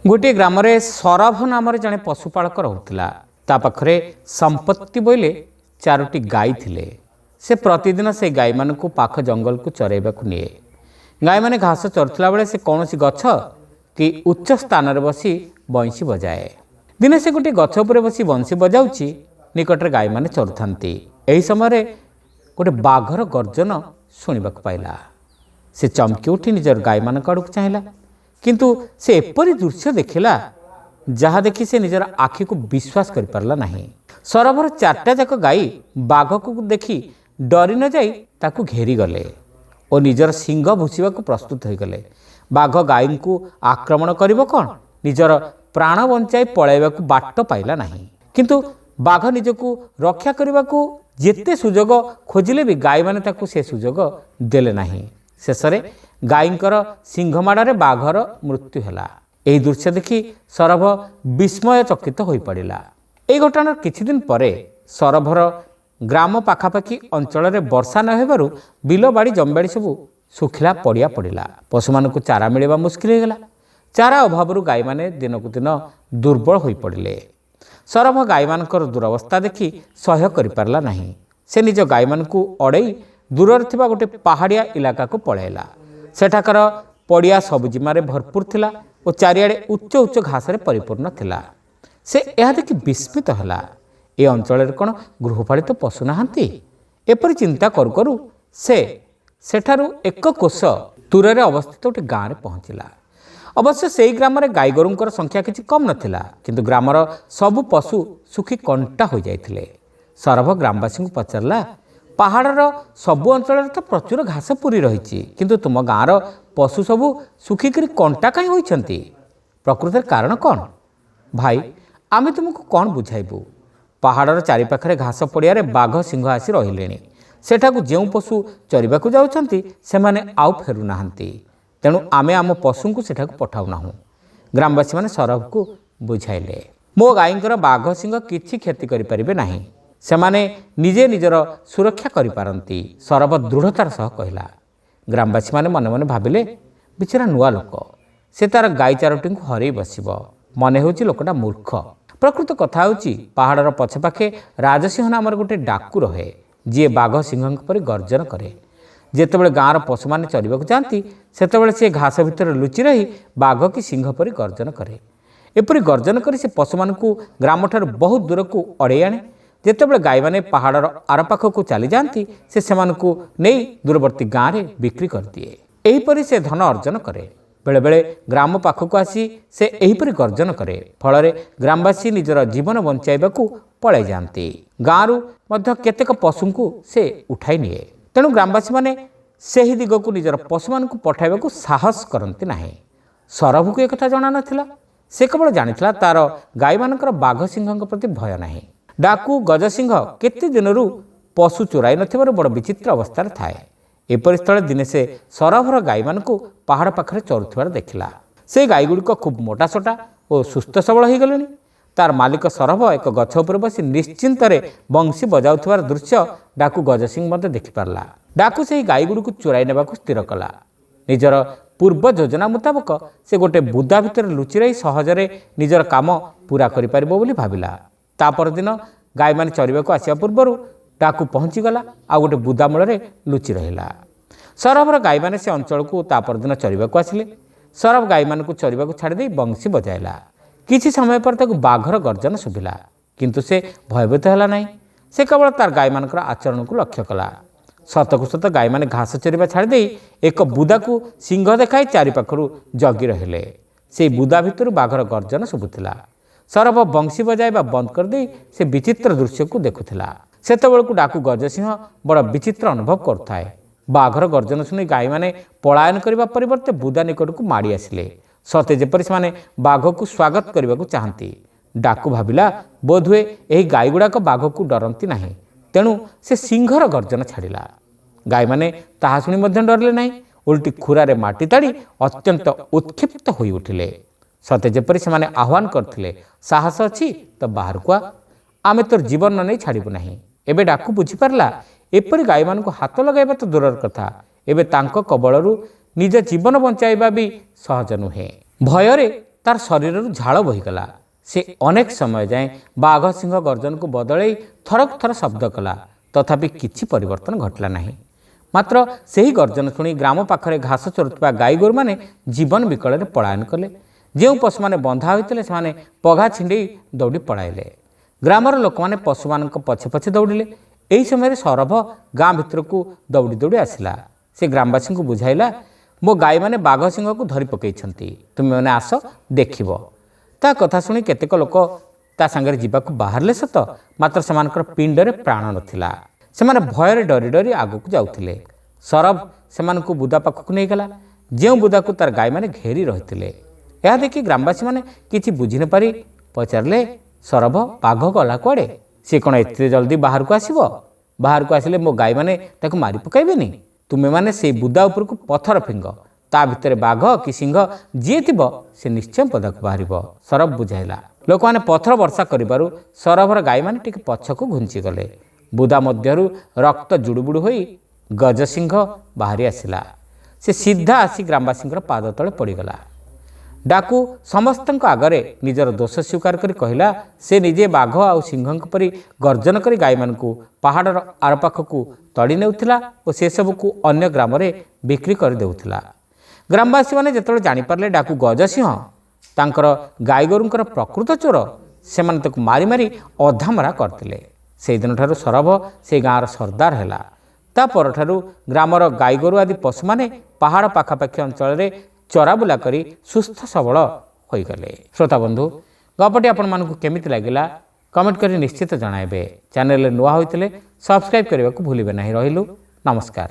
गोटे ग्राम सरभ नाम जड़े पशुपालक रोला ता पाखरे संपत्ति बोले 4टी गाई थिले। से प्रतिदिन से गाई मान पाख जंगल को चरैवा निए। गाई मैंने घास चरुला बेले से कौन गछ कि उच्च स्थान बसी बंशी बजाए। दिने से गोटे गछ उपर बसी बंशी बजाऊँगी निकटरे गाई मैंने चरुता। यही समय गोटे बाघर गर्जन शुणा पाइला। से चमकी उठी निजर गाई मान आड़ को चाहिला किंतु से एपरी दृश्य देखिला जहाँ देखि से निजर आखि को विश्वास कर पारला नहीं। सरभर 4टा जाक गाई बाघ को देखि डरी न जाई ताकू घेरी गले और निजर सिंह भूषिबा को प्रस्तुत हो गले। बाघ गाई को आक्रमण करिबो कोन निजर प्राण बंचाई पळाइबा को बाट पाइला नहीं। किंतु बाघ निजको रक्षा करने को जेते सुजोग खोजिले भी गाई माने ताकू से सुजोग देले नहीं। शेषरे गाईंकर सिंहमाड़े बाघर मृत्यु है। यही दृश्य देखि सरभ विस्मय चकित हो पड़ा। यह घटनार किछि दिन परे सरभर ग्राम पाखापाखि अंचल में वर्षा न होबारु बिल बाड़ी जमीबाड़ी सबू सुखिला पड़िया पड़ा। पशु मानक चारा मिलवा मुस्किल हो गला। चारा अभाव गाई माने दिन को दिन दुर्बल हो पड़े। सरभ गाई मानकर दुरवस्था देखि सह्य कर पारला नहीं। से निज गाई मानक अड़ई दूर थिबा गोटे पहाड़िया इलाका को पळेला। सेठाकर पड़िया सबुजिमारे भरपूर थिला और चारिआडे उच्च उच्च घास परिपूर्ण थिला। से यह देखि विस्मित हला। ए अंचल कौन गृहपालित पशु नाहांती? एपरि चिंता करू करू से सेठारु 1 कोश दूर अवस्थित गोटे गाँव में पहुँचला। अवश्य से ग्राम में गाई गोरुंकर संख्या किछि कम नथिला किंतु ग्रामर सबु पशु सुखी कंटा हो जाइथिले। सरभ ग्रामवासी को पचारला, पहाड़र सबु अंचल तो प्रचुर घास पूरी रही किंतु तुम गाँवर पशु सबू सुखिक कंटा कहीं होइछंती? प्रकृतिर कारण कौन? भाई आमे तुमको कौन बुझाइबू? पहाड़र चारिपाखरे घास पड़िया बाघ सिंह आसी रहिले। सेठाकू जो पशु चरिबा को जाउछंती सेमाने आउ फेरु नाहंती। तेणु आमे आम पशु को सेठाकू पठाउना। ग्रामवासी माने सरभ को बुझाइले, मो गाईंकर बाघ सिंह किछि क्षति करि परिबे नाही। सेमाने निजे निजर सुरक्षा करि पारंती। सरभ दृढ़तार सह कहला। ग्रामवासी माने मन मन भाबिले बिचरा नुआ लोक, से तार गाई 4टी को हरई बसिब। मने होची लोकटा मूर्ख। प्रकृत कथा होची पहाड़र पछपाखे राजसिंह नाम गोटे डाकू रहे जी बाघ सिंह परि गर्जन करे। जेतेबेले गाँवर पशु माने चरिबाकू जाती सेतेबेले से घास भितर लुचि रही बाघ कि सिंह परि गर्जन करे। एपरि गर्जन करी से पशु मानकू ग्राम ठारू बहुत दूर को अड़े आने। जेतेबेले गाई माने पहाड़र आरपाख को चली जाती से सेमानकू नहीं दूरवर्ती गाँव में बिक्री कर दिए। एहीपरि से धन अर्जन करे। बेले बेले ग्राम पाखक आसी से एहीपरि गर्जन करे। फल ग्रामवासी निजर जीवन बंचाइबाकू पळाई जाती। गाँव मध्य केतेक पशु को से उठाई निए। तेणु ग्रामवासी माने सेही दिग को निजर पशु मानकू पठाइबाकू साहस करती नाही। सरभ को एक कथा जणा नथिला। से केवल जानिथिला तार गाई मानकर बाघ सिंह प्रति भय नाही। डाकू गजसिंह केते दिनरू पशु चोराई नथिबारु बड़ विचित्र अवस्था थाए। एपरि स्थले दिने से सरभर गाई मानकू पहाड़ पाखरे चरुथिबार देखिला। से गाई गुड़िक खूब मोटासोटा और सुस्थ सबल हो गलेनी। तार मालिक सरभ एक गछ उपर बसी निश्चिंत बंशी बजाउथिबार दृश्य डाकू गजसिंह मते देखि पारला। डाकू से गाई गुड़िक चोराई नेबाकू स्थिर कला। निजर पूर्व योजना मुताबक से गोटे बुदा भितर लुचि रही सहजरे निजर काम पूरा करि परिबो बोली भाबिला। ता परदिन गाई माने चरिबाकू आसिया पूर्वरु डाकू पहुँची गला आ गोटे बुदा मूल लुचि रहिला। सरभर गाई माने से अंचल को ता परदिन चरिबाकू आसिले। सरभ गाई मानकू चरिबाकू छाड़ी बंशी बजाइला। किछि समय पर ताकू बाघर गर्जन शुभिला किंतु से भयभीत हैला नहीं। से केवल तार गाई मानकर आचरण को लक्ष्य कला। सतकू सत गाई माने घास चरिबा छाड़ी एक बुदा को सिंह देखाई चारिपाखरु जगी रहिले। से बुदा भितर बाघर गर्जन शुभुथिला। सरभ बंशी बजाइबा बंद कर दे से विचित्र दृश्य को देखुथिला। सेतेबेलकू डाकू गजसिंह बड़ विचित्र अनुभव करथाए। बाघर गर्जन शुणी गाई माने पलायन करने परिवर्ते बुदा निकट को माड़ी आसिले सते जेपरि से बाघ को स्वागत करने को चाहती। डाकू भाविला बोधहुए यही गाई गुड़ाक बाघ को डरती नहीं। तेणु से सिंहर गर्जन छाड़ा। गाई माने ताहा शुणी मध्य डरले नहीं। उल्टी खुरारे माटी ताड़ी अत्यंत उत्क्षिप्त हो उठिले। सते जेपरि से आह्वान करथिले, साहस अच्छी तो बाहर को आमे तोर जीवन नहीं छाड़ू ना। एबे डाकू बुझीपारा एपरी गाई मान को हाथ लगाइबा तो दूरर कथा एबे तांको कबलरू निज जीवन बंचाइबा भी सहज नुहे। भୟରେ ତାର ଶରୀରରୁ ଝାଳ ବୋହିଗଲା। ସେ ଅନେକ ସମୟ ଯାଏଁ ବାଘ ସିଂହ ଗର୍ଜନକୁ ବଦଳେଇ ଥରକୁ ଥର ଶବ୍ଦ କଲା, ତଥାପି କିଛି ପରିବର୍ତ୍ତନ ଘଟିଲା ନାହିଁ। ମାତ୍ର ସେହି ଗର୍ଜନ ଶୁଣି ଗ୍ରାମ ପାଖରେ ଘାସ ଚରୁଥିବା ଗାଈ ଗୋରୁମାନେ ଜୀବନ ବିକଳରେ ପଳାୟନ କଲେ। ଯେଉଁ ପଶୁମାନେ ବନ୍ଧା ହୋଇଥିଲେ ସେମାନେ ପଘା ଛିଣ୍ଡେଇ ଦୌଡ଼ି ପଳାଇଲେ। ଗ୍ରାମର ଲୋକମାନେ ପଶୁମାନଙ୍କ ପଛେ ପଛେ ଦୌଡ଼ିଲେ। ଏହି ସମୟରେ ସୌରଭ ଗାଁ ଭିତରକୁ ଦୌଡ଼ି ଦୌଡ଼ି ଆସିଲା। ସେ ଗ୍ରାମବାସୀଙ୍କୁ ବୁଝାଇଲା, ମୋ ଗାଈମାନେ ବାଘ ସିଂହକୁ ଧରି ପକାଇଛନ୍ତି, ତୁମେମାନେ ଆସ ଦେଖିବ। ତା କଥା ଶୁଣି କେତେକ ଲୋକ ତା ସାଙ୍ଗରେ ଯିବାକୁ ବାହାରିଲେ ସତ, ମାତ୍ର ସେମାନଙ୍କର ପିଣ୍ଡରେ ପ୍ରାଣ ନଥିଲା। ସେମାନେ ଭୟରେ ଡରି ଡରି ଆଗକୁ ଯାଉଥିଲେ। ସୌରଭ ସେମାନଙ୍କୁ ବୁଦା ପାଖକୁ ନେଇଗଲା, ଯେଉଁ ବୁଦାକୁ ତାର ଗାଈମାନେ ଘେରି ରହିଥିଲେ। ଏହା ଦେଖି ଗ୍ରାମବାସୀମାନେ କିଛି ବୁଝି ନପାରି ପଚାରିଲେ, ସୌରଭ, ବାଘ ଗଲା କୁଆଡ଼େ? ସେ କ'ଣ ଏତେ ଜଲ୍ଦି ବାହାରକୁ ଆସିବ? ବାହାରକୁ ଆସିଲେ ମୋ ଗାଈମାନେ ତାକୁ ମାରି ପକାଇବେନି? ତୁମେମାନେ ସେଇ ବୁଦା ଉପରକୁ ପଥର ଫିଙ୍ଗ, ତା ଭିତରେ ବାଘ କି ସିଂହ ଯିଏ ଥିବ ସେ ନିଶ୍ଚୟ ପଦାକୁ ବାହାରିବ। ସୌରଭ ବୁଝାଇଲା। ଲୋକମାନେ ପଥର ବର୍ଷା କରିବାରୁ ସୌରଭର ଗାଈମାନେ ଟିକେ ପଛକୁ ଘୁଞ୍ଚିଗଲେ। ବୁଦା ମଧ୍ୟରୁ ରକ୍ତ ଜୁଡ଼ୁବୁଡ଼ୁ ହୋଇ ଗଜସିଂହ ବାହାରି ଆସିଲା। ସେ ସିଧା ଆସି ଗ୍ରାମବାସୀଙ୍କର ପାଦ ତଳେ ପଡ଼ିଗଲା। ଡାକୁ ସମସ୍ତଙ୍କ ଆଗରେ ନିଜର ଦୋଷ ସ୍ୱୀକାର କରି କହିଲା, ସେ ନିଜେ ବାଘ ଆଉ ସିଂହଙ୍କ ପରି ଗର୍ଜନ କରି ଗାଈମାନଙ୍କୁ ପାହାଡ଼ର ଆରପାଖକୁ ତଡ଼ି ନେଉଥିଲା ଓ ସେସବୁକୁ ଅନ୍ୟ ଗ୍ରାମରେ ବିକ୍ରି କରିଦେଉଥିଲା। ଗ୍ରାମବାସୀମାନେ ଯେତେବେଳେ ଜାଣିପାରିଲେ ଡାକୁ ଗଜସିଂହ ତାଙ୍କର ଗାଈଗୋରୁଙ୍କର ପ୍ରକୃତ ଚୋର, ସେମାନେ ତାକୁ ମାରି ମାରି ଅଧାମରା କରିଥିଲେ। ସେହିଦିନଠାରୁ ସୌରଭ ସେ ଗାଁର ସର୍ଦ୍ଦାର ହେଲା। ତା ପରଠାରୁ ଗ୍ରାମର ଗାଈଗୋରୁ ଆଦି ପଶୁମାନେ ପାହାଡ଼ ପାଖାପାଖି ଅଞ୍ଚଳରେ ଚରାବୁଲା କରି ସୁସ୍ଥ ସବଳ ହୋଇଗଲେ। ଶ୍ରୋତାବନ୍ଧୁ, ଗପଟି ଆପଣମାନଙ୍କୁ କେମିତି ଲାଗିଲା କମେଣ୍ଟ କରି ନିଶ୍ଚିତ ଜଣାଇବେ। ଚ୍ୟାନେଲରେ ନୂଆ ହୋଇଥିଲେ ସବସ୍କ୍ରାଇବ୍ କରିବାକୁ ଭୁଲିବେ ନାହିଁ। ରହିଲୁ, ନମସ୍କାର।